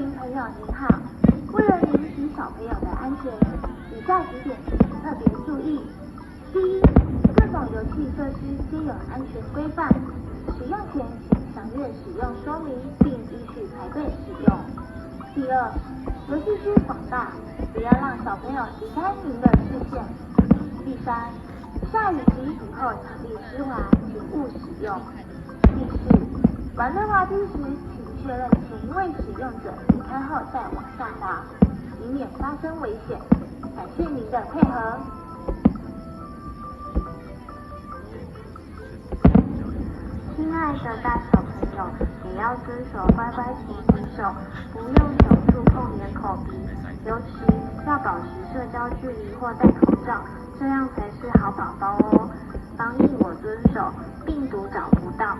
名朋友您好，为了您及小朋友的安全，以下几点请特别注意。第一，各种游戏设施皆有安全规范，使用前请详阅使用说明，并依序排队使用。第二，游戏区广大，不要让小朋友离开您的视线。第三，下雨及雨后场地湿滑，请勿使用。第四，玩溜滑梯时，请确认前一位使用者离开后再往下滑，以免发生危险。感谢您的配合。亲爱的大小朋友，也要遵守乖乖勤洗手，不用手触碰脸口鼻，尤其要保持社交距离或戴口罩，这样才是好宝宝哦。防疫我遵守，病毒找不到。